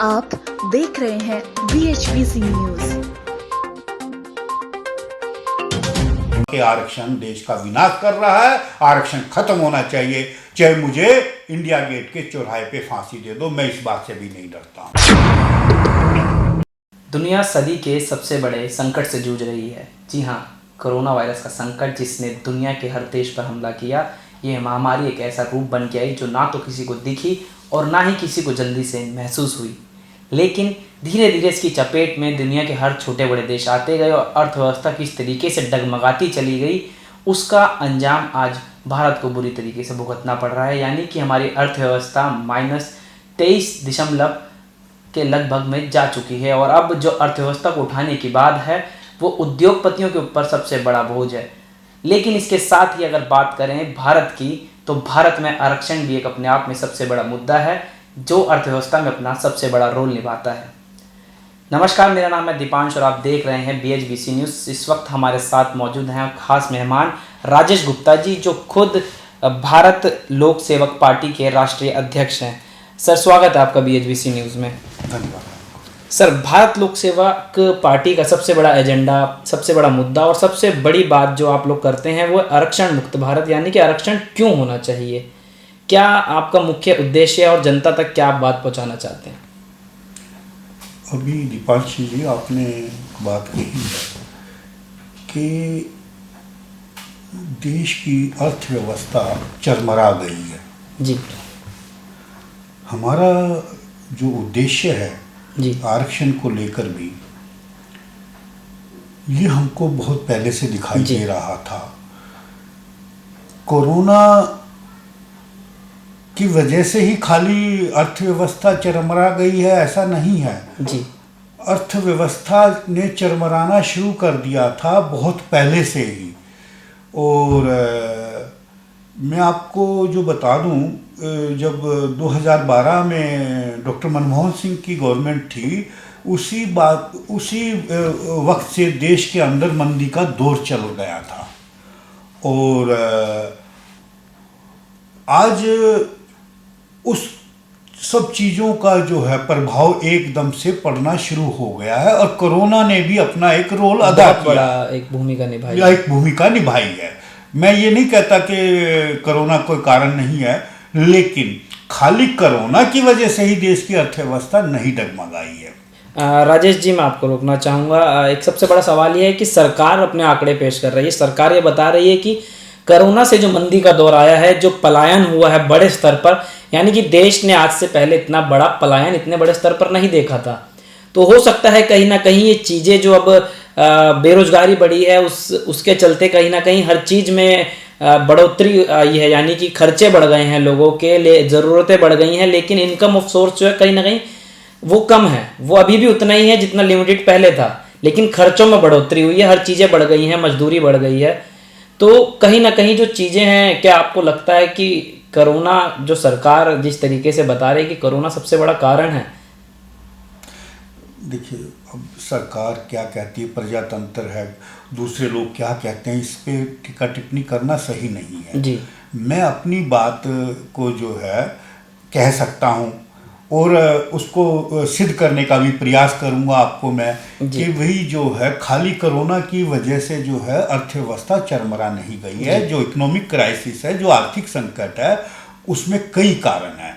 आप देख रहे हैं BHBC न्यूज। कि आरक्षण देश का विनाश कर रहा है, आरक्षण खत्म होना चाहिए। चाहे मुझे इंडिया गेट के चौराहे पे फांसी दे दो, मैं इस बात से भी नहीं डरता। दुनिया सदी के सबसे बड़े संकट से जूझ रही है। जी हाँ, कोरोना वायरस का संकट जिसने दुनिया के हर देश पर हमला किया। ये महामारी एक ऐसा रूप बन के आई जो ना तो किसी को दिखी और ना ही किसी को जल्दी से महसूस हुई, लेकिन धीरे धीरे इसकी चपेट में दुनिया के हर छोटे बड़े देश आते गए और अर्थव्यवस्था किस तरीके से डगमगाती चली गई, उसका अंजाम आज भारत को बुरी तरीके से भुगतना पड़ रहा है। यानी कि हमारी अर्थव्यवस्था -23 के लगभग में जा चुकी है और अब जो अर्थव्यवस्था को उठाने की बात है वो उद्योगपतियों के ऊपर सबसे बड़ा बोझ है। लेकिन इसके साथ ही अगर बात करें भारत की, तो भारत में आरक्षण भी एक अपने आप में सबसे बड़ा मुद्दा है जो अर्थव्यवस्था में अपना सबसे बड़ा रोल निभाता है। नमस्कार, मेरा नाम है दीपांश और आप देख रहे हैं BHBC न्यूज़। इस वक्त हमारे साथ मौजूद हैं खास मेहमान राजेश गुप्ता जी, जो खुद भारत लोक सेवक पार्टी के राष्ट्रीय अध्यक्ष हैं। सर, स्वागत है आपका BHBC न्यूज़ में। धन्यवाद। सर, भारत लोक सेवक पार्टी का सबसे बड़ा एजेंडा, सबसे बड़ा मुद्दा और सबसे बड़ी बात जो आप लोग करते हैं वो आरक्षण मुक्त भारत, यानी कि आरक्षण क्यों होना चाहिए। क्या आपका मुख्य उद्देश्य है और जनता तक क्या आप बात पहुंचाना चाहते हैं? अभी दीपांशी जी आपने बात कही है कि देश की अर्थव्यवस्था चरमरा गई है। जी, हमारा जो उद्देश्य है जी, आरक्षण को लेकर भी, ये हमको बहुत पहले से दिखाई दे रहा था। कोरोना की वजह से ही खाली अर्थव्यवस्था चरमरा गई है ऐसा नहीं है। जी, अर्थव्यवस्था ने चरमराना शुरू कर दिया था बहुत पहले से ही। और मैं आपको जो बता दूं, जब 2012 में डॉक्टर मनमोहन सिंह की गवर्नमेंट थी, उसी वक्त से देश के अंदर मंदी का दौर चल गया था। और आज उस सब चीज़ों का जो है प्रभाव एकदम से पड़ना शुरू हो गया है और कोरोना ने भी अपना एक रोल अदा किया, बड़ा एक भूमिका निभाई है। मैं ये नहीं कहता कि कोरोना कोई कारण नहीं है, लेकिन खाली कोरोना की वजह से ही देश की अर्थव्यवस्था नहीं डगमगाई है। राजेश जी, मैं आपको रोकना चाहूँगा। एक सबसे बड़ा सवाल ये है कि सरकार अपने आंकड़े पेश कर रही है। सरकार ये बता रही है कि कोरोना से जो मंदी का दौर आया है, जो पलायन हुआ है बड़े स्तर पर, यानी कि देश ने आज से पहले इतना बड़ा पलायन इतने बड़े स्तर पर नहीं देखा था। तो हो सकता है कहीं ना कहीं ये चीज़ें जो अब बेरोजगारी बढ़ी है उसके चलते कहीं ना कहीं हर चीज़ में बढ़ोतरी आई है, यानी कि खर्चे बढ़ गए हैं, लोगों के लिए ज़रूरतें बढ़ गई हैं, लेकिन इनकम ऑफ सोर्स जो है कहीं ना कहीं वो कम है। वो अभी भी उतना ही है जितना लिमिटेड पहले था, लेकिन खर्चों में बढ़ोतरी हुई है, हर चीज़ें बढ़ गई हैं, मजदूरी बढ़ गई है। तो कहीं ना कहीं जो चीज़ें हैं, क्या आपको लगता है कि कोरोना, जो सरकार जिस तरीके से बता रही है कि कोरोना सबसे बड़ा कारण है? देखिए, अब सरकार क्या कहती है, प्रजातंत्र है, दूसरे लोग क्या कहते हैं, इस पे टीका टिप्पणी करना सही नहीं है। जी, मैं अपनी बात को जो है कह सकता हूँ और उसको सिद्ध करने का भी प्रयास करूँगा आपको मैं, कि वही जो है खाली कोरोना की वजह से जो है अर्थव्यवस्था चरमरा नहीं गई है। जो इकोनॉमिक क्राइसिस है, जो आर्थिक संकट है, उसमें कई कारण हैं।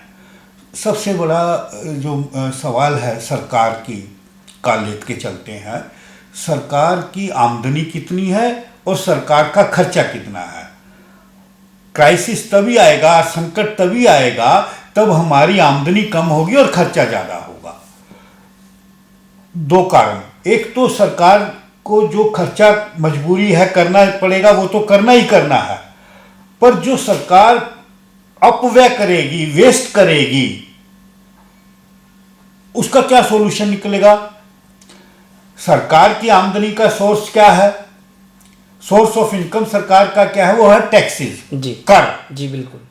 सबसे बड़ा जो सवाल है सरकार की का लेके चलते हैं, सरकार की आमदनी कितनी है और सरकार का खर्चा कितना है। क्राइसिस तभी आएगा, संकट तभी आएगा तब हमारी आमदनी कम होगी और खर्चा ज़्यादा होगा। दो कारण, एक तो सरकार को जो खर्चा मजबूरी है करना पड़ेगा, वो तो करना ही करना है, पर जो सरकार अपव्यय करेगी, वेस्ट करेगी, उसका क्या सॉल्यूशन निकलेगा। सरकार की आमदनी का सोर्स क्या है, सोर्स ऑफ इनकम सरकार का क्या है, वो है टैक्सेस, कर। जी बिल्कुल।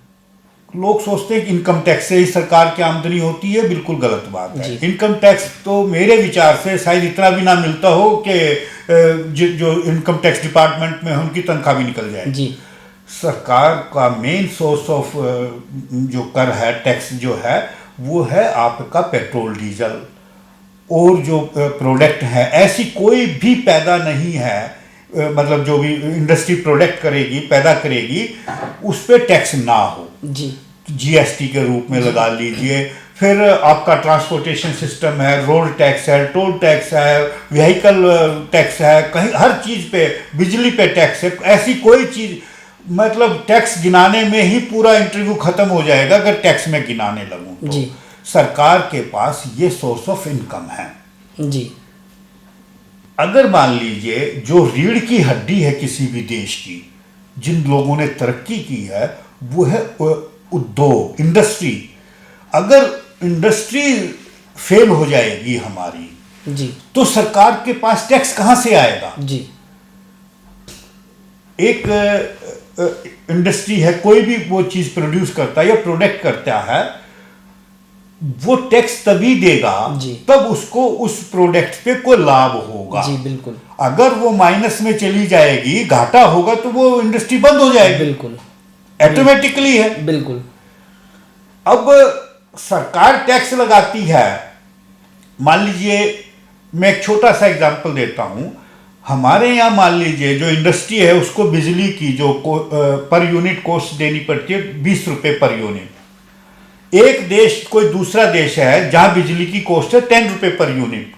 लोग सोचते हैं कि इनकम टैक्स से ही सरकार की आमदनी होती है, बिल्कुल गलत बात है। इनकम टैक्स तो मेरे विचार से शायद इतना भी ना मिलता हो कि जो इनकम टैक्स डिपार्टमेंट में है उनकी तनख्वाह भी निकल जाए। जी, सरकार का मेन सोर्स ऑफ जो कर है, टैक्स जो है, वो है आपका पेट्रोल डीजल और जो प्रोडक्ट है, ऐसी कोई भी पैदा नहीं है, मतलब जो भी इंडस्ट्री प्रोडक्ट करेगी, पैदा करेगी, उस पर टैक्स ना हो। जी, जीएसटी के रूप में लगा लीजिए। फिर आपका ट्रांसपोर्टेशन सिस्टम है, रोड टैक्स है, टोल टैक्स है, व्हीकल टैक्स है, कहीं हर चीज़ पे, बिजली पे टैक्स है। ऐसी कोई चीज़, मतलब टैक्स गिनाने में ही पूरा इंटरव्यू खत्म हो जाएगा अगर टैक्स में गिनाने लगूं तो। जी। सरकार के पास ये सोर्स ऑफ इनकम है। जी, अगर मान लीजिए जो रीढ़ की हड्डी है किसी भी देश की, जिन लोगों ने तरक्की की है, वो है उद्योग, इंडस्ट्री। अगर इंडस्ट्री फेल हो जाएगी हमारी, जी, तो सरकार के पास टैक्स कहां से आएगा? जी, एक इंडस्ट्री है, कोई भी वो चीज प्रोड्यूस करता है या प्रोडक्ट करता है, वो टैक्स तभी देगा जी। तब उसको उस प्रोडक्ट पे कोई लाभ होगा। जी, बिल्कुल, अगर वो माइनस में चली जाएगी, घाटा होगा, तो वो इंडस्ट्री बंद हो जाएगी, बिल्कुल, ऑटोमेटिकली है। बिल्कुल। अब सरकार टैक्स लगाती है। मान लीजिए, मैं एक छोटा सा एग्जांपल देता हूं। हमारे यहाँ मान लीजिए जो इंडस्ट्री है, उसको बिजली की जो पर यूनिट कॉस्ट देनी पड़ती है 20 रुपए पर यूनिट। एक देश, कोई दूसरा देश है जहां बिजली की कॉस्ट है 10 रुपए पर यूनिट।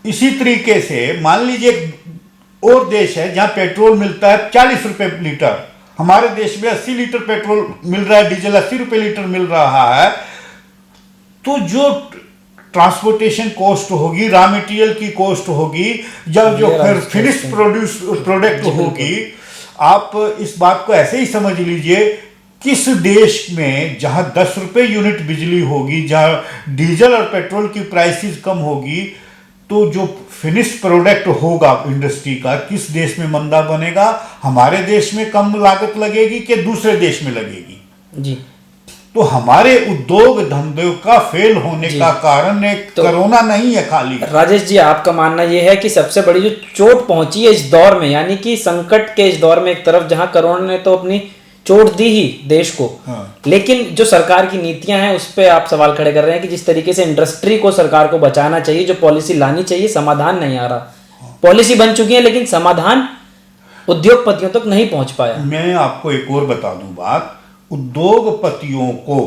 इसी तरीके से मान लीजिए एक और देश है जहां पेट्रोल मिलता है 40 रुपए लीटर। हमारे देश में 80 लीटर पेट्रोल मिल रहा है, डीजल 80 रुपए लीटर मिल रहा है। तो जो ट्रांसपोर्टेशन कॉस्ट होगी, रॉ मटेरियल की कॉस्ट होगी, जब जो फिर फिनिश प्रोडक्ट होगी, आप इस बात को ऐसे ही समझ लीजिए, किस देश में जहां 10 रुपए यूनिट बिजली होगी, जहां डीजल और पेट्रोल की प्राइसेस कम होगी, तो जो फिनिश प्रोडक्ट होगा इंडस्ट्री का, किस देश में मंदा बनेगा? हमारे देश में कम लागत लगेगी कि दूसरे देश में लगेगी? जी। तो हमारे उद्योग धंधे का फेल होने का कारण एक कोरोना नहीं है खाली। राजेश जी, आपका मानना यह है कि सबसे बड़ी जो चोट पहुंची है इस दौर में, यानी कि संकट के इस दौर में, एक तरफ जहां कोरोना ने तो अपनी चोट दी ही देश को, लेकिन जो सरकार की नीतियां हैं उस पर आप सवाल खड़े कर रहे हैं कि जिस तरीके से इंडस्ट्री को सरकार को बचाना चाहिए, जो पॉलिसी लानी चाहिए, समाधान नहीं आ रहा। पॉलिसी बन चुकी है लेकिन समाधान उद्योगपतियों तक नहीं पहुंच पाया। मैं आपको एक और बता दूं बात, उद्योगपतियों को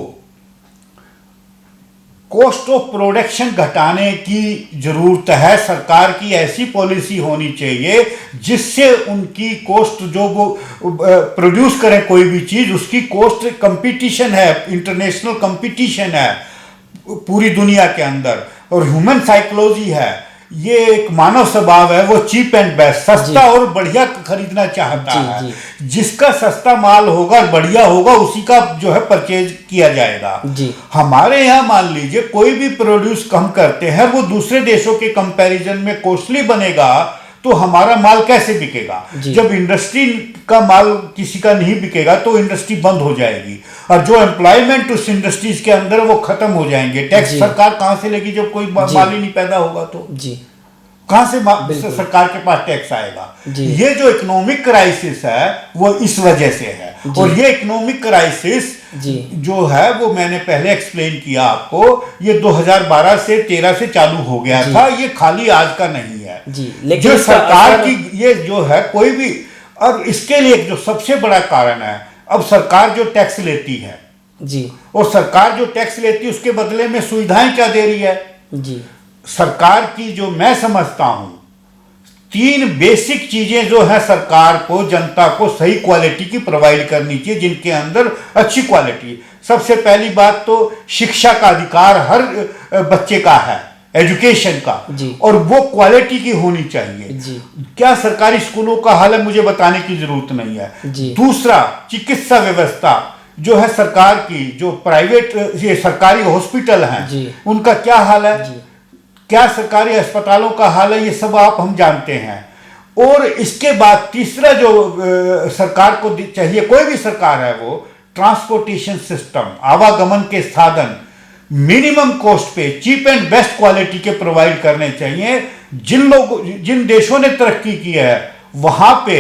कॉस्ट ऑफ प्रोडक्शन घटाने की जरूरत है। सरकार की ऐसी पॉलिसी होनी चाहिए जिससे उनकी कॉस्ट, जो वो प्रोड्यूस करें कोई भी चीज, उसकी कॉस्ट, कंपटीशन है, इंटरनेशनल कंपटीशन है पूरी दुनिया के अंदर। और ह्यूमन साइकोलॉजी है, ये एक मानव स्वभाव है, वो चीप एंड बेस्ट, सस्ता और बढ़िया खरीदना चाहता है। जिसका सस्ता माल होगा, बढ़िया होगा, उसी का जो है परचेज किया जाएगा। हमारे यहाँ मान लीजिए कोई भी प्रोड्यूस कम करते हैं, वो दूसरे देशों के कंपैरिजन में कॉस्टली बनेगा, तो हमारा माल कैसे बिकेगा? जब इंडस्ट्री का माल किसी का नहीं बिकेगा तो इंडस्ट्री बंद हो जाएगी, और जो एम्प्लॉयमेंट उस इंडस्ट्रीज के अंदर वो खत्म हो जाएंगे। टैक्स सरकार कहां से लेगी जब कोई माल ही नहीं पैदा होगा? तो कहां से सरकार के पास टैक्स आएगा? ये जो इकोनॉमिक क्राइसिस है वो इस वजह से है। और ये इकोनॉमिक क्राइसिस जो है वो मैंने पहले एक्सप्लेन किया आपको, ये 2012 से 13 से चालू हो गया था। ये खाली आज का नहीं है। लेकिन जो सरकार की ये जो है कोई भी, और इसके लिए जो सबसे बड़ा कारण है, अब सरकार जो टैक्स लेती है और सरकार जो टैक्स लेती है उसके बदले में सुविधाएं क्या दे रही है? सरकार की जो मैं समझता हूं 3 बेसिक चीजें जो है सरकार को, जनता को सही क्वालिटी की प्रोवाइड करनी चाहिए, जिनके अंदर अच्छी क्वालिटी। सबसे पहली बात तो शिक्षा का अधिकार हर बच्चे का है, एजुकेशन का, और वो क्वालिटी की होनी चाहिए। क्या सरकारी स्कूलों का हाल है मुझे बताने की जरूरत नहीं है। दूसरा, चिकित्सा व्यवस्था जो है सरकार की, जो प्राइवेट ये सरकारी हॉस्पिटल हैं उनका क्या हाल है, क्या सरकारी अस्पतालों का हाल है, ये सब हम जानते हैं। और इसके बाद तीसरा जो सरकार को चाहिए, कोई भी सरकार है, वो ट्रांसपोर्टेशन सिस्टम, आवागमन के साधन मिनिमम कॉस्ट पे, चीप एंड बेस्ट क्वालिटी के प्रोवाइड करने चाहिए। जिन देशों ने तरक्की की है वहां पे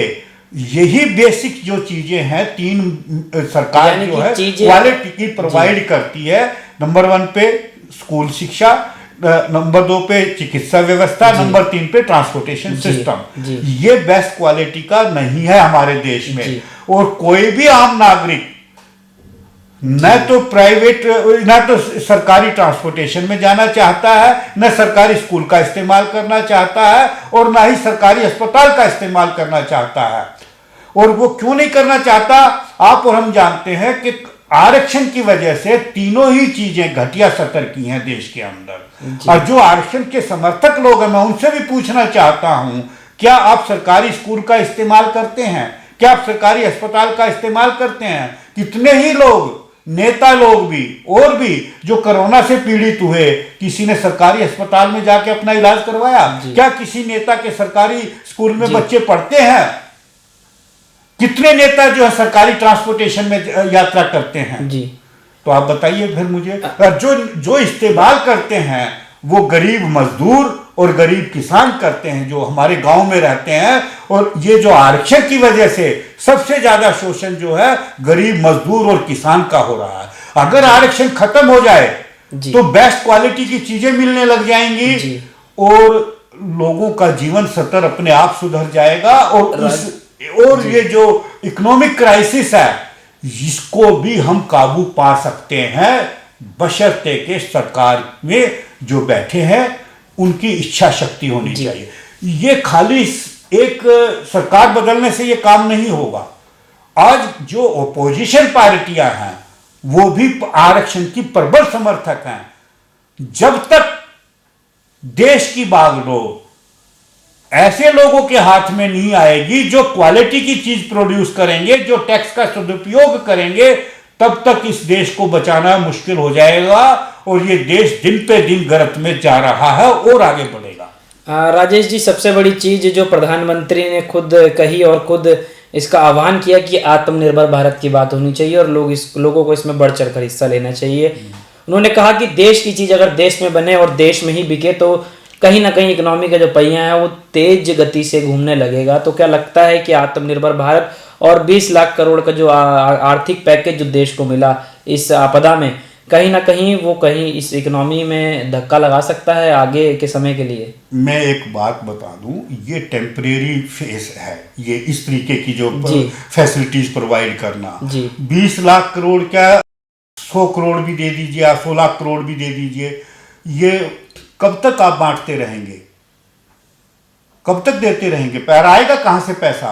यही बेसिक जो चीजें हैं, 3 सरकार जो है क्वालिटी की प्रोवाइड करती है। नंबर 1 पे स्कूल शिक्षा, नंबर 2 पे चिकित्सा व्यवस्था, नंबर 3 पे ट्रांसपोर्टेशन सिस्टम। ये बेस्ट क्वालिटी का नहीं है हमारे देश में। और कोई भी आम नागरिक न तो प्राइवेट न तो सरकारी ट्रांसपोर्टेशन में जाना चाहता है, न सरकारी स्कूल का इस्तेमाल करना चाहता है, और ना ही सरकारी अस्पताल का इस्तेमाल करना चाहता है। और वो क्यों नहीं करना चाहता, आप और हम जानते हैं कि आरक्षण की वजह से तीनों ही चीजें घटिया सतर की हैं देश के अंदर। और जो आरक्षण के समर्थक लोग हैं, मैं उनसे भी पूछना चाहता हूं, क्या आप सरकारी स्कूल का इस्तेमाल करते हैं? क्या आप सरकारी अस्पताल का इस्तेमाल करते हैं? कितने ही लोग, नेता लोग भी और भी, जो कोरोना से पीड़ित हुए, किसी ने सरकारी अस्पताल में जाके अपना इलाज करवाया? क्या किसी नेता के सरकारी स्कूल में बच्चे पढ़ते हैं? कितने नेता जो है सरकारी ट्रांसपोर्टेशन में यात्रा करते हैं? जी, तो आप बताइए फिर मुझे। जो इस्तेमाल करते हैं वो गरीब मजदूर और गरीब किसान करते हैं, जो हमारे गांव में रहते हैं। और ये जो आरक्षण की वजह से सबसे ज्यादा शोषण जो है गरीब मजदूर और किसान का हो रहा है। अगर आरक्षण खत्म हो जाए तो बेस्ट क्वालिटी की चीजें मिलने लग जाएंगी और लोगों का जीवन स्तर अपने आप सुधर जाएगा। और ये जो इकोनॉमिक क्राइसिस है, इसको भी हम काबू पा सकते हैं, बशर्ते के सरकार में जो बैठे हैं उनकी इच्छा शक्ति होनी चाहिए। ये खाली एक सरकार बदलने से ये काम नहीं होगा। आज जो ओपोजिशन पार्टियां हैं वो भी आरक्षण की प्रबल समर्थक हैं। जब तक देश की बागडोर ऐसे लोगों के हाथ में नहीं आएगी जो क्वालिटी की चीज प्रोड्यूस करेंगे, जो टैक्स का सदुपयोग करेंगे, तब तक इस देश को बचाना मुश्किल हो जाएगा। और ये देश दिन पे दिन गर्त में जा रहा है और आगे बढ़ेगा। राजेश जी, सबसे बड़ी चीज जो प्रधानमंत्री ने खुद कही और खुद इसका आह्वान किया कि आत्मनिर्भर भारत की बात होनी चाहिए और लोगों को इसमें बढ़ चढ़कर हिस्सा लेना चाहिए। उन्होंने कहा कि देश की चीज अगर देश में बने और देश में ही बिके तो कहीं ना कहीं इकोनॉमी का जो पहिया है वो तेज गति से घूमने लगेगा। तो क्या लगता है कि आत्मनिर्भर भारत और 20 लाख करोड़ का जो आर्थिक पैकेज जो देश को मिला इस आपदा में, कहीं ना कहीं वो कहीं इस इकोनॉमी में धक्का लगा सकता है आगे के समय के लिए? मैं एक बात बता दूं, ये टेम्परेरी फेस है, ये इस तरीके की जो फैसिलिटीज प्रोवाइड करना। 20 लाख करोड़ क्या, 100 करोड़ भी दे दीजिए, 100 लाख करोड़ भी दे दीजिए, ये कब तक आप बांटते रहेंगे? कब तक देते रहेंगे? पैर आएगा कहां से पैसा?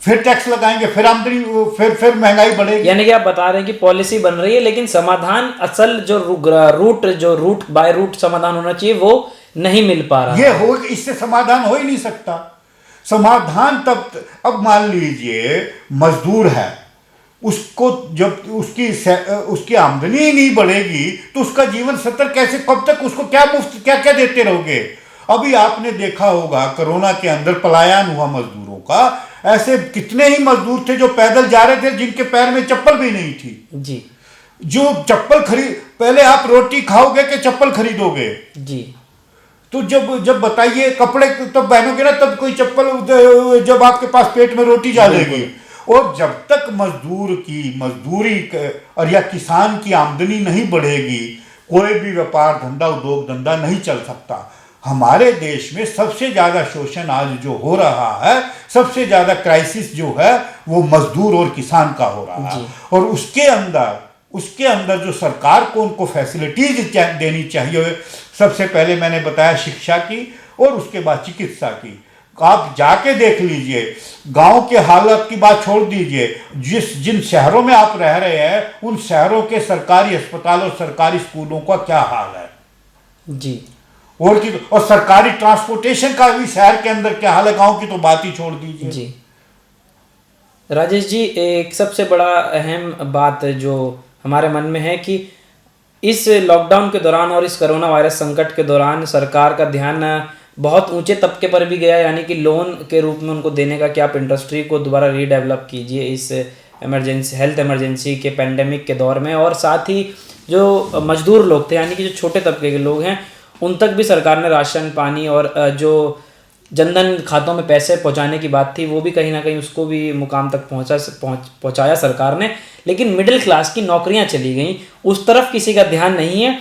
फिर टैक्स लगाएंगे, फिर आमदनी, फिर महंगाई बढ़ेगी। यानी कि आप बता रहे हैं कि पॉलिसी बन रही है लेकिन समाधान, असल जो रूट बाय रूट समाधान होना चाहिए वो नहीं मिल पा रहा। ये हो, इससे समाधान हो ही नहीं सकता। समाधान तब, अब मान लीजिए मजदूर है, उसको जब उसकी आमदनी ही नहीं बढ़ेगी तो उसका जीवन स्तर कैसे, कब तक उसको क्या मुफ्त क्या क्या देते रहोगे? अभी आपने देखा होगा कोरोना के अंदर पलायन हुआ मजदूरों का। ऐसे कितने ही मजदूर थे जो पैदल जा रहे थे, जिनके पैर में चप्पल भी नहीं थी। जी, जो चप्पल पहले आप रोटी खाओगे कि चप्पल खरीदोगे? जी, तो जब बताइए कपड़े तब पहनोगे ना, तब कोई चप्पल, जब आपके पास पेट में रोटी डालेगी। और जब तक मजदूर की मजदूरी और या किसान की आमदनी नहीं बढ़ेगी, कोई भी व्यापार धंधा, उद्योग धंधा नहीं चल सकता। हमारे देश में सबसे ज्यादा शोषण आज जो हो रहा है, सबसे ज्यादा क्राइसिस जो है वो मजदूर और किसान का हो रहा है। और उसके अंदर जो सरकार को उनको फैसिलिटीज देनी चाहिए, सबसे पहले मैंने बताया शिक्षा की और उसके बाद चिकित्सा की। आप जाके देख लीजिए, गांव के हालत की बात छोड़ दीजिए, जिन शहरों में आप रह रहे हैं उन शहरों के सरकारी अस्पताल और सरकारी स्कूलों का क्या हाल है। जी, और सरकारी ट्रांसपोर्टेशन का भी शहर के अंदर क्या हाल है, गांव की तो बात ही छोड़ दीजिए। जी, राजेश जी, एक सबसे बड़ा अहम बात जो हमारे मन में है कि इस लॉकडाउन के दौरान और इस कोरोना वायरस संकट के दौरान सरकार का ध्यान बहुत ऊंचे तबके पर भी गया, यानी कि लोन के रूप में उनको देने का कि आप इंडस्ट्री को दोबारा रीडेवलप कीजिए इस हेल्थ इमरजेंसी के पेंडेमिक के दौर में। और साथ ही जो मजदूर लोग थे, यानी कि जो छोटे तबके के लोग हैं, उन तक भी सरकार ने राशन पानी और जो जनधन खातों में पैसे पहुंचाने की बात थी, वो भी कहीं ना कहीं उसको भी मुकाम तक पहुंचाया सरकार ने, लेकिन मिडिल क्लास की नौकरियां चली गई, उस तरफ किसी का ध्यान नहीं है।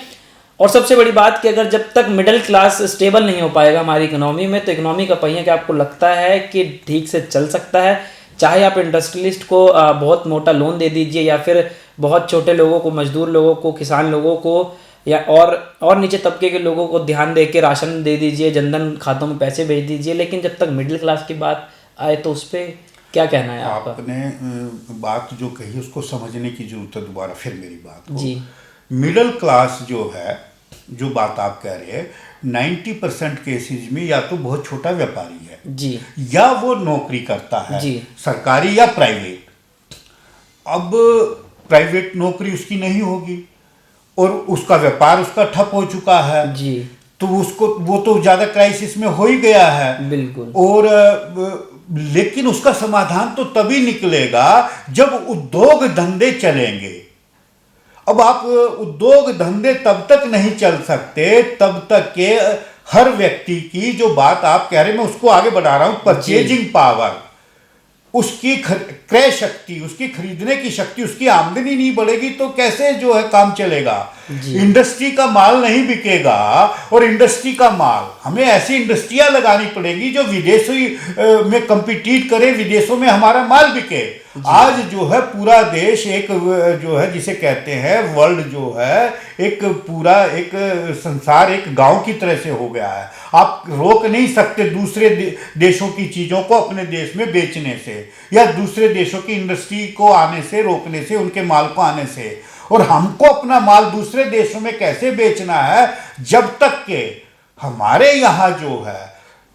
और सबसे बड़ी बात कि अगर जब तक मिडिल क्लास स्टेबल नहीं हो पाएगा हमारी इकोनॉमी में, तो इकोनॉमी का पहिया क्या आपको लगता है कि ठीक से चल सकता है? चाहे आप इंडस्ट्रियलिस्ट को बहुत मोटा लोन दे दीजिए, या फिर बहुत छोटे लोगों को, मजदूर लोगों को, किसान लोगों को, या और नीचे तबके के लोगों को ध्यान दे के राशन दे दीजिए, जनधन खातों में पैसे भेज दीजिए, लेकिन जब तक मिडिल क्लास की बात आए तो उस पर क्या कहना है आपका? आपने बात जो कही उसको समझने की जरूरत है, दोबारा फिर मेरी बात को। जी। मिडिल क्लास जो है, जो बात आप कह रहे हैं, 90% केसेज में या तो बहुत छोटा व्यापारी है जी, या वो नौकरी करता है जी, सरकारी या प्राइवेट। अब प्राइवेट नौकरी उसकी नहीं होगी और उसका व्यापार उसका ठप हो चुका है जी, तो उसको वो तो ज्यादा क्राइसिस में हो ही गया है। बिल्कुल। और लेकिन उसका समाधान तो तभी निकलेगा जब उद्योग धंधे चलेंगे। अब आप उद्योग धंधे तब तक नहीं चल सकते तब तक के हर व्यक्ति की, जो बात आप कह रहे हैं मैं उसको आगे बढ़ा रहा हूं, परचेजिंग पावर, उसकी क्रय शक्ति, उसकी खरीदने की शक्ति, उसकी आमदनी नहीं बढ़ेगी तो कैसे जो है काम चलेगा। इंडस्ट्री का माल नहीं बिकेगा और इंडस्ट्री का माल, हमें ऐसी इंडस्ट्रियां लगानी पड़ेगी जो विदेशी में कंपीट करे, विदेशों में हमारा माल बिके। आज जो है पूरा देश एक जो है जिसे कहते हैं वर्ल्ड जो है, एक पूरा एक संसार एक गांव की तरह से हो गया है। आप रोक नहीं सकते दूसरे देशों की चीजों को अपने देश में बेचने से, या दूसरे देशों की इंडस्ट्री को आने से रोकने से, उनके माल को आने से। और हमको अपना माल दूसरे देशों में कैसे बेचना है, जब तक के हमारे यहाँ जो है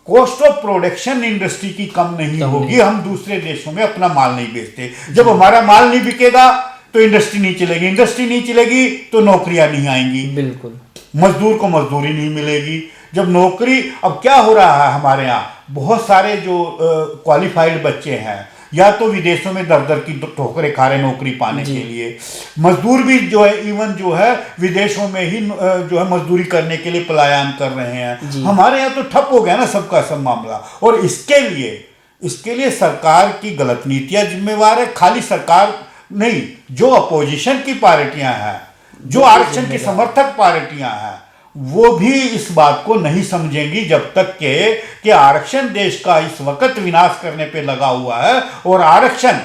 कॉस्ट ऑफ प्रोडक्शन इंडस्ट्री की कम नहीं होगी, हम दूसरे देशों में अपना माल नहीं बेचते। जब हमारा माल नहीं बिकेगा तो इंडस्ट्री नहीं चलेगी, इंडस्ट्री नहीं चलेगी तो नौकरियां नहीं आएंगी, बिल्कुल, मजदूर को मजदूरी नहीं मिलेगी। जब नौकरी, अब क्या हो रहा है हमारे यहाँ, बहुत सारे जो क्वालिफाइड बच्चे हैं या तो विदेशों में दर दर की ठोकरें खा रहे नौकरी पाने के लिए, मजदूर भी जो है इवन जो है विदेशों में ही जो है मजदूरी करने के लिए पलायन कर रहे हैं। हमारे यहाँ तो ठप हो गया ना सबका सब मामला। और इसके लिए सरकार की गलत नीतियां जिम्मेवार है। खाली सरकार नहीं, जो अपोजिशन की पार्टियां हैं, जो आरक्षण की समर्थक पार्टियां हैं, वो भी इस बात को नहीं समझेंगी जब तक कि आरक्षण देश का इस वक्त विनाश करने पे लगा हुआ है। और आरक्षण,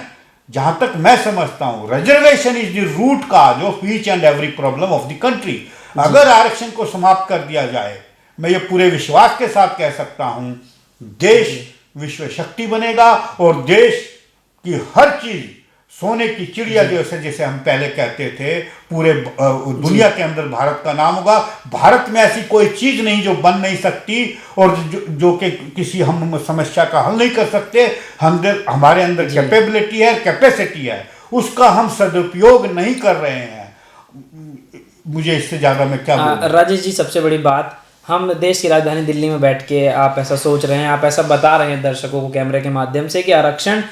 जहां तक मैं समझता हूं, reservation is the root cause of each and every problem of the country. अगर आरक्षण को समाप्त कर दिया जाए, मैं ये पूरे विश्वास के साथ कह सकता हूं, देश विश्व शक्ति बनेगा और देश की हर चीज, सोने की चिड़िया जैसे हम पहले कहते थे, पूरे दुनिया के अंदर भारत का नाम होगा। भारत में ऐसी कोई चीज नहीं जो बन नहीं सकती और जो कि किसी हम समस्या का हल नहीं कर सकते। हमारे अंदर कैपेबिलिटी है, कैपेसिटी है, उसका हम सदुपयोग नहीं कर रहे हैं। मुझे इससे ज्यादा मैं क्या बोलूं। राजेश जी, सबसे बड़ी बात, हम देश की राजधानी दिल्ली में बैठ के आप ऐसा सोच रहे हैं, आप ऐसा बता रहे हैं दर्शकों को कैमरे के माध्यम से कि आरक्षण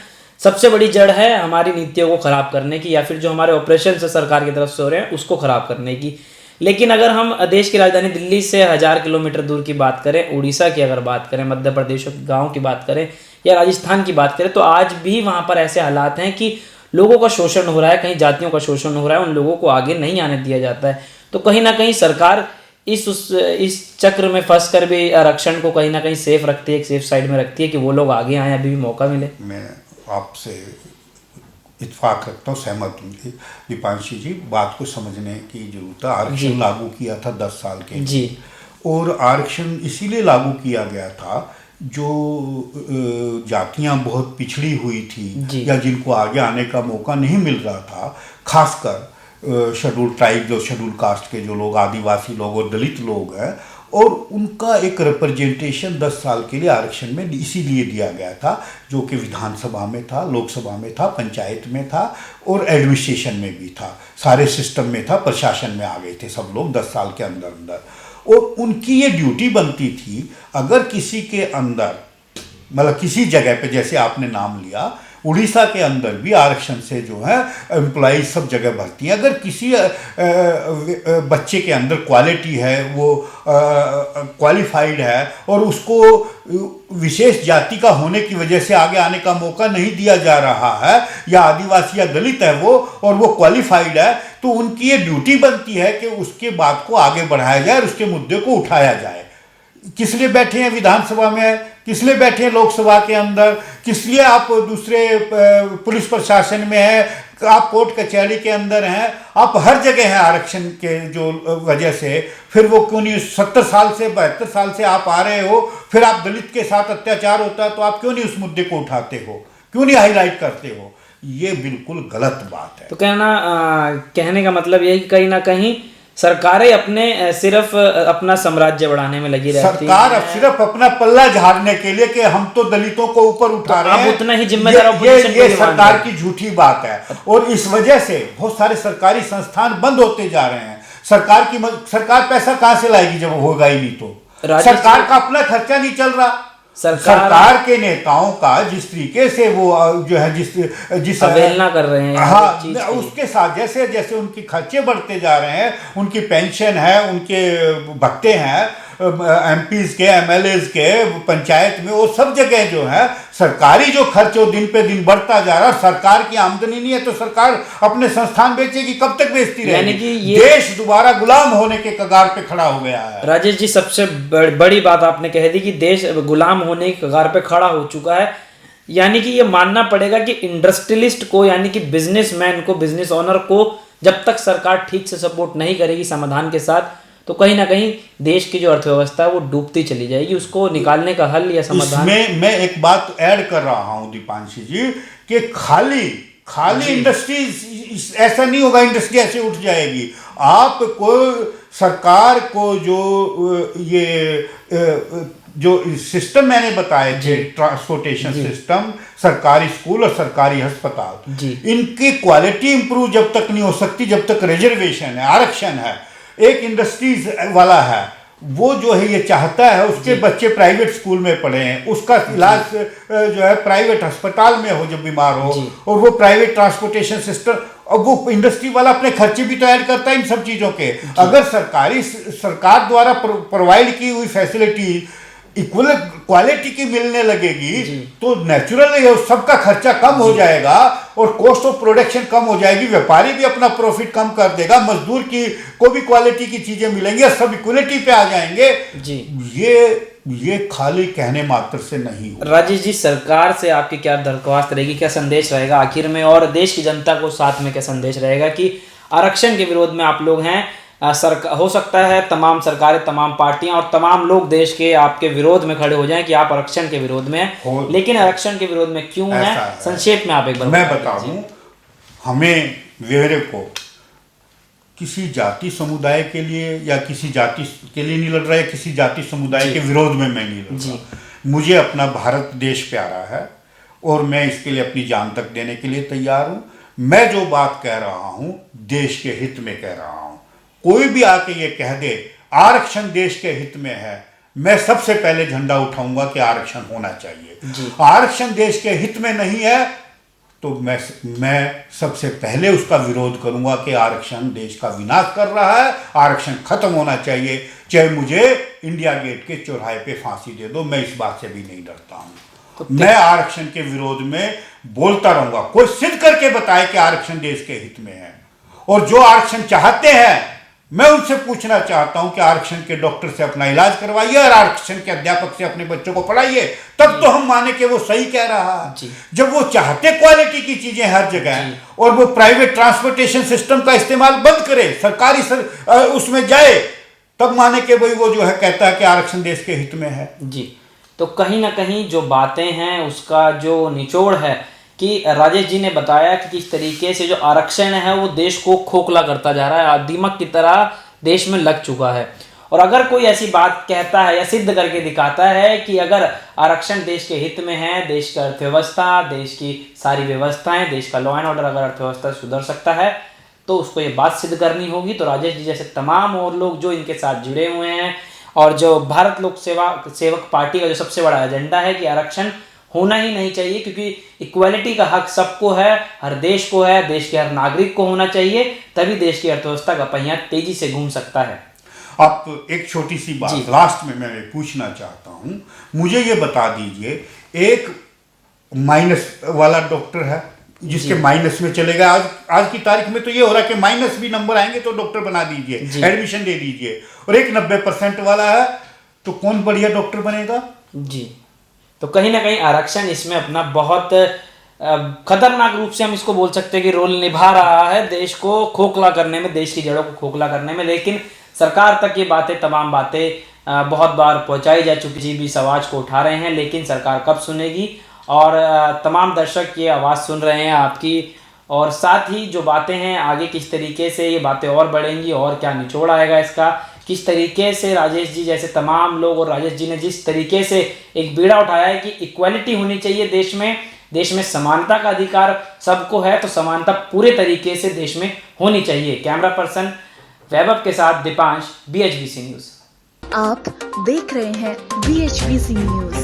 सबसे बड़ी जड़ है हमारी नीतियों को खराब करने की, या फिर जो हमारे ऑपरेशन से सरकार की तरफ से हो रहे हैं उसको खराब करने की। लेकिन अगर हम देश की राजधानी दिल्ली से 1000 किलोमीटर दूर की बात करें, उड़ीसा की अगर बात करें, मध्य प्रदेश के गाँव की बात करें या राजस्थान की बात करें, तो आज भी वहाँ पर ऐसे हालात हैं कि लोगों का शोषण हो रहा है, कहीं जातियों का शोषण हो रहा है, उन लोगों को आगे नहीं आने दिया जाता है। तो कहीं ना कहीं सरकार इस चक्र में फंस कर भी आरक्षण को कहीं ना कहीं सेफ रखती है, एक सेफ साइड में रखती है कि वो लोग आगे आए, अभी भी मौका मिले। मैं आपसे इत्फाक रखता हूँ, सहमत हूँ दीपांशी जी, बात को समझने की जरूरत है। आरक्षण लागू किया था 10 साल के जी, और आरक्षण इसीलिए लागू किया गया था जो जातियां बहुत पिछड़ी हुई थी या जिनको आगे आने का मौका नहीं मिल रहा था, खासकर शेड्यूल ट्राइब, जो शेड्यूल कास्ट के जो लोग, आदिवासी लोग और दलित लोग हैं, और उनका एक रिप्रेजेंटेशन 10 साल के लिए आरक्षण में इसीलिए दिया गया था, जो कि विधानसभा में था, लोकसभा में था, पंचायत में था और एडमिनिस्ट्रेशन में भी था, सारे सिस्टम में था, प्रशासन में आ गए थे सब लोग 10 साल के अंदर अंदर। और उनकी ये ड्यूटी बनती थी, अगर किसी के अंदर, मतलब किसी जगह पे, जैसे आपने नाम लिया, उड़ीसा के अंदर भी आरक्षण से जो है एम्प्लॉय सब जगह भर्ती हैं। अगर किसी बच्चे के अंदर क्वालिटी है, वो क्वालिफाइड है और उसको विशेष जाति का होने की वजह से आगे आने का मौका नहीं दिया जा रहा है, या आदिवासी या दलित है वो और वो क्वालिफाइड है, तो उनकी ये ड्यूटी बनती है कि उसके बात को आगे बढ़ाया जाए और उसके मुद्दे को उठाया जाए। किस लिए बैठे हैं विधानसभा में, किस लिए बैठे हैं लोकसभा के अंदर, किस लिए आप दूसरे पुलिस प्रशासन में हैं, आप कोर्ट कचहरी के अंदर हैं, आप हर जगह हैं आरक्षण के जो वजह से। फिर वो क्यों नहीं 70 साल से 72 साल से आप आ रहे हो, फिर आप दलित के साथ अत्याचार होता है तो आप क्यों नहीं उस मुद्दे को उठाते हो, क्यों नहीं हाईलाइट करते हो? ये बिल्कुल गलत बात है। तो कहने का मतलब ये है कि कहीं ना कहीं सरकारें अपने सिर्फ अपना साम्राज्य बढ़ाने में लगी रहती है। सरकार अब सिर्फ अपना पल्ला झाड़ने के लिए कि हम तो दलितों को ऊपर उठा रहे हैं, उतना ही जिम्मेदार ये सरकार की झूठी बात है। और इस वजह से बहुत सारे सरकारी संस्थान बंद होते जा रहे हैं। सरकार पैसा कहां से लाएगी जब होगा ही नहीं तो? सरकार का अपना खर्चा नहीं चल रहा। सरकार के नेताओं का जिस तरीके से वो जो है जिस अवहेलना कर रहे हैं, हाँ, उसके साथ जैसे जैसे उनके खर्चे बढ़ते जा रहे हैं, उनकी पेंशन है, उनके भत्ते हैं एमपीज के, एमएलएज के, पंचायत में, वो सब जगह जो है सरकारी जो खर्च वो दिन पे दिन बढ़ता जा रहा है। सरकार की आमदनी नहीं है तो सरकार अपने संस्थान बेचेगी, कब तक बेचती रहेगी? यानी कि ये देश दोबारा गुलाम होने के कगार पे खड़ा हो गया है। राजेश जी, सबसे बड़ी बात आपने कह दी कि देश गुलाम होने के कगार पे खड़ा हो चुका है। यानी कि ये मानना पड़ेगा कि इंडस्ट्रियलिस्ट को, यानी कि बिजनेसमैन को, बिजनेस ओनर को जब तक सरकार ठीक से सपोर्ट नहीं करेगी समाधान के साथ, तो कहीं ना कहीं देश की जो अर्थव्यवस्था है वो डूबती चली जाएगी। उसको निकालने का हल या समाधान, इसमें मैं एक बात ऐड कर रहा हूं दीपांशी जी, कि खाली इंडस्ट्री ऐसा नहीं होगा, इंडस्ट्री ऐसे उठ जाएगी। आपको सरकार को जो सिस्टम मैंने बताए थे, ट्रांसपोर्टेशन सिस्टम, सरकारी स्कूल और सरकारी अस्पताल, इनकी क्वालिटी इंप्रूव जब तक नहीं हो सकती जब तक रिजर्वेशन है, आरक्षण है। एक इंडस्ट्रीज वाला है, वो जो है ये चाहता है उसके बच्चे प्राइवेट स्कूल में पढ़े हैं, उसका इलाज जो है प्राइवेट अस्पताल में हो जब बीमार हो, और वो प्राइवेट ट्रांसपोर्टेशन सिस्टम, और वो इंडस्ट्री वाला अपने खर्चे भी तो ऐड करता है इन सब चीज़ों के। अगर सरकार द्वारा प्रोवाइड की हुई फैसिलिटी इक्वल क्वालिटी की मिलने लगेगी तो नेचुरली सबका खर्चा कम हो जाएगा और कॉस्ट ऑफ प्रोडक्शन कम हो जाएगी, व्यापारी भी अपना प्रॉफिट कम कर देगा, मजदूर को भी क्वालिटी की चीजें मिलेंगी, सब इक्वलिटी पे आ जाएंगे जी। ये खाली कहने मात्र से नहीं होगा। राजेश जी, सरकार से आपकी क्या दरख्वास्त रहेगी, क्या संदेश रहेगा आखिर में, और देश की जनता को साथ में क्या संदेश रहेगा कि आरक्षण के विरोध में आप लोग हैं? हो सकता है तमाम सरकारें, तमाम पार्टियां और तमाम लोग देश के आपके विरोध में खड़े हो जाएं कि आप आरक्षण के विरोध में हैं, लेकिन आरक्षण के विरोध में क्यों हैं? संक्षेप में आप एक बार मैं बता दूं, हमें वेरे को किसी जाति समुदाय के लिए या किसी जाति के लिए नहीं लड़ रहा है, किसी जाति समुदाय के विरोध में मैं नहीं लड़ रहा। मुझे अपना भारत देश प्यारा है और मैं इसके लिए अपनी जान तक देने के लिए तैयार हूं। मैं जो बात कह रहा हूं देश के हित में कह रहा हूं। कोई भी आके ये कह दे आरक्षण देश के हित में है, मैं सबसे पहले झंडा उठाऊंगा कि आरक्षण होना चाहिए। आरक्षण देश के हित में नहीं है तो मैं सबसे पहले उसका विरोध करूंगा कि आरक्षण देश का विनाश कर रहा है, आरक्षण खत्म होना चाहिए। चाहे मुझे इंडिया गेट के चौराहे पे फांसी दे दो, मैं इस बात से भी नहीं डरता हूं। मैं आरक्षण के विरोध में बोलता रहूंगा। कोई सिद्ध करके बताए कि आरक्षण देश के हित में है। और जो आरक्षण चाहते हैं मैं उनसे पूछना चाहता हूं कि आरक्षण के डॉक्टर से अपना इलाज करवाइए और आरक्षण के अध्यापक से अपने बच्चों को पढ़ाइए, तब तो हम माने कि वो सही कह रहा है। जब वो चाहते क्वालिटी की चीजें हर जगह और वो प्राइवेट ट्रांसपोर्टेशन सिस्टम का इस्तेमाल बंद करे, सरकारी उसमें जाए, तब माने कि भाई वो जो है कहता है कि आरक्षण देश के हित में है। जी, तो कहीं ना कहीं जो बातें हैं उसका जो निचोड़ है कि राजेश जी ने बताया कि किस तरीके से जो आरक्षण है वो देश को खोखला करता जा रहा है, दीमक की तरह देश में लग चुका है। और अगर कोई ऐसी बात कहता है या सिद्ध करके दिखाता है कि अगर आरक्षण देश के हित में है, देश की अर्थव्यवस्था, देश की सारी व्यवस्थाएं, देश का लॉ एंड ऑर्डर अगर अर्थव्यवस्था सुधर सकता है, तो उसको ये बात सिद्ध करनी होगी। तो राजेश जी जैसे तमाम और लोग जो इनके साथ जुड़े हुए हैं, और जो भारत लोक सेवक पार्टी का जो सबसे बड़ा एजेंडा है कि आरक्षण होना ही नहीं चाहिए, क्योंकि इक्वालिटी का हक सबको है, हर देश को है, देश के हर नागरिक को होना चाहिए, तभी देश की अर्थव्यवस्था का पहिया तेजी से घूम सकता है। आप एक छोटी सी बात लास्ट में मैं पूछना चाहता हूँ, मुझे ये बता दीजिए, एक माइनस वाला डॉक्टर है जिसके माइनस में चले गए, आज की तारीख में तो ये हो रहा है कि माइनस भी नंबर आएंगे तो डॉक्टर बना दीजिए, एडमिशन दे दीजिए, और एक 90% वाला है तो कौन बढ़िया डॉक्टर बनेगा? जी, तो कहीं ना कहीं आरक्षण इसमें अपना बहुत खतरनाक रूप से हम इसको बोल सकते हैं कि रोल निभा रहा है, देश को खोखला करने में, देश की जड़ों को खोखला करने में। लेकिन सरकार तक ये बातें, तमाम बातें बहुत बार पहुंचाई जा चुकी, जी भी आवाज को उठा रहे हैं, लेकिन सरकार कब सुनेगी? और तमाम दर्शक ये आवाज़ सुन रहे हैं आपकी, और साथ ही जो बातें हैं आगे किस तरीके से ये बातें और बढ़ेंगी और क्या निचोड़ आएगा इसका, किस तरीके से राजेश जी जैसे तमाम लोग, और राजेश जी ने जिस तरीके से एक बीड़ा उठाया है कि इक्वालिटी होनी चाहिए देश में समानता का अधिकार सबको है, तो समानता पूरे तरीके से देश में होनी चाहिए। कैमरा पर्सन वैभव के साथ दीपांश, BHBC न्यूज़। आप देख रहे हैं BHBC न्यूज।